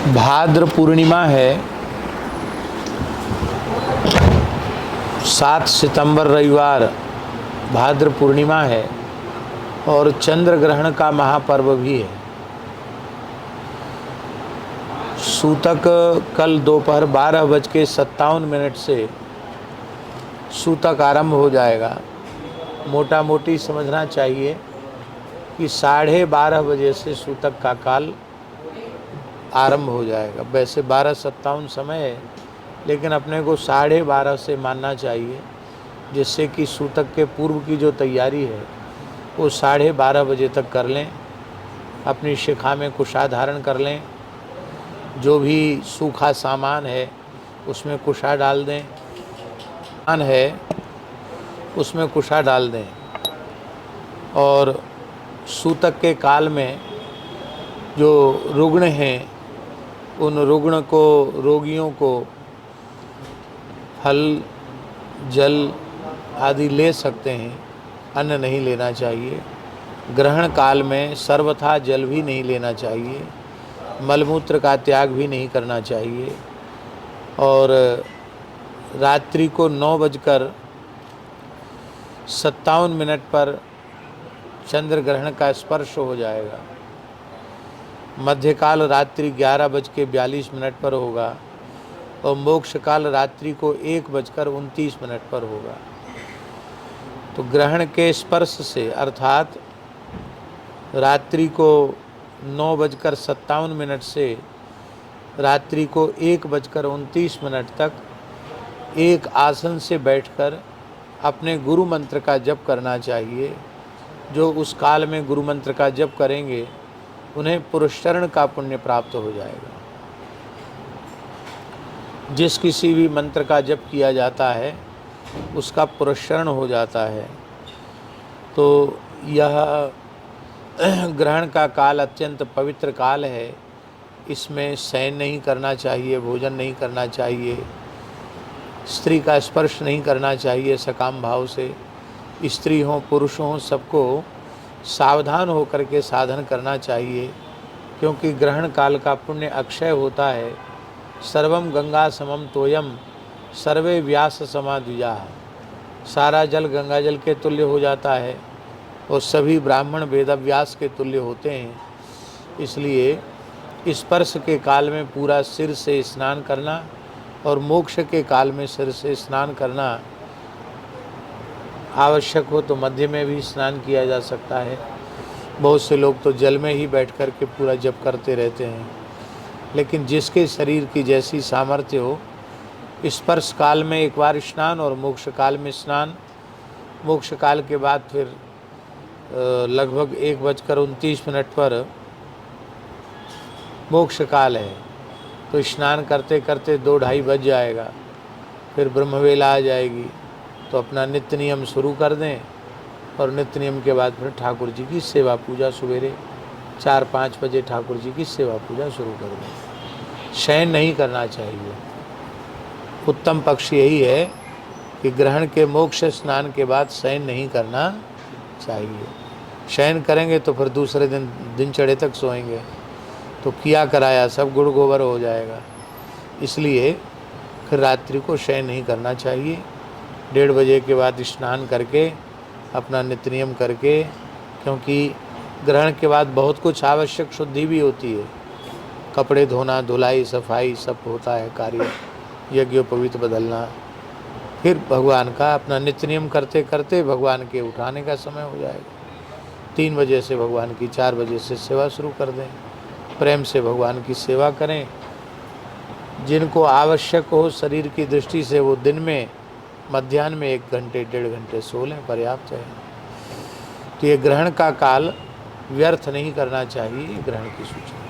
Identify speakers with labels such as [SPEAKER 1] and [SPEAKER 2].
[SPEAKER 1] भाद्र पूर्णिमा है। 7 सितंबर रविवार भाद्र पूर्णिमा है और चंद्र ग्रहण का महापर्व भी है। सूतक कल दोपहर 12:57 से सूतक आरंभ हो जाएगा। मोटा मोटी समझना चाहिए कि 12:30 बजे से सूतक का काल आरंभ हो जाएगा। वैसे 12:57 समय है, लेकिन अपने को 12:30 से मानना चाहिए, जिससे कि सूतक के पूर्व की जो तैयारी है वो 12:30 बजे तक कर लें। अपनी शिखा में कुशा धारण कर लें। जो भी सूखा सामान है उसमें कुशा डाल दें। सामान है उसमें कुशा डाल दें और सूतक के काल में जो रुग्ण हैं उन रुग्ण को, रोगियों को फल जल आदि ले सकते हैं, अन्न नहीं लेना चाहिए। ग्रहण काल में सर्वथा जल भी नहीं लेना चाहिए, मलमूत्र का त्याग भी नहीं करना चाहिए। और रात्रि को 9:57 पर चंद्र ग्रहण का स्पर्श हो जाएगा। मध्यकाल रात्रि 11:42 पर होगा और मोक्ष काल रात्रि को 1:29 पर होगा। तो ग्रहण के स्पर्श से अर्थात रात्रि को 9:57 से रात्रि को 1:29 तक एक आसन से बैठकर अपने गुरु मंत्र का जप करना चाहिए। जो उस काल में गुरु मंत्र का जप करेंगे उन्हें पुरस्चरण का पुण्य प्राप्त हो जाएगा। जिस किसी भी मंत्र का जप किया जाता है उसका पुरस्चरण हो जाता है। तो यह ग्रहण का काल अत्यंत पवित्र काल है। इसमें शयन नहीं करना चाहिए, भोजन नहीं करना चाहिए, स्त्री का स्पर्श नहीं करना चाहिए सकाम भाव से। स्त्री हो पुरुष हो सबको सावधान होकर के साधन करना चाहिए, क्योंकि ग्रहण काल का पुण्य अक्षय होता है। सर्वम गंगा समम तोयम सर्वे व्यास समा द्विजा। सारा जल गंगा जल के तुल्य हो जाता है और सभी ब्राह्मण वेदव्यास के तुल्य होते हैं। इसलिए स्पर्श के काल में पूरा सिर से स्नान करना और मोक्ष के काल में सिर से स्नान करना, आवश्यक हो तो मध्य में भी स्नान किया जा सकता है। बहुत से लोग तो जल में ही बैठ कर के पूरा जप करते रहते हैं, लेकिन जिसके शरीर की जैसी सामर्थ्य हो, स्पर्श काल में एक बार स्नान और मोक्ष काल में स्नान। मोक्ष काल के बाद फिर लगभग 1:29 पर मोक्ष काल है, तो स्नान करते करते 2-2:30 बज जाएगा। फिर ब्रह्मवेला आ जाएगी, तो अपना नित्य नियम शुरू कर दें और नित्य नियम के बाद फिर ठाकुर जी की सेवा पूजा सवेरे 4-5 बजे ठाकुर जी की सेवा पूजा शुरू कर दें। शयन नहीं करना चाहिए। उत्तम पक्ष यही है कि ग्रहण के मोक्ष स्नान के बाद शयन नहीं करना चाहिए। शयन करेंगे तो फिर दूसरे दिन चढ़े तक सोएंगे तो किया कराया सब गुड़ गोबर हो जाएगा। इसलिए फिर रात्रि को शयन नहीं करना चाहिए। 1:30 बजे के बाद स्नान करके अपना नित्य नियम करके, क्योंकि ग्रहण के बाद बहुत कुछ आवश्यक शुद्धि भी होती है। कपड़े धोना, धुलाई, सफाई सब होता है कार्य, यज्ञोपवीत बदलना। फिर भगवान का अपना नित्य नियम करते करते भगवान के उठाने का समय हो जाएगा। 3 बजे से भगवान की 4 बजे से सेवा शुरू कर दें। प्रेम से भगवान की सेवा करें। जिनको आवश्यक हो शरीर की दृष्टि से वो दिन में मध्याह्न में 1 घंटे 1.5 घंटे सो लें, पर्याप्त है। तो ये ग्रहण का काल व्यर्थ नहीं करना चाहिए, ग्रहण की सूचना।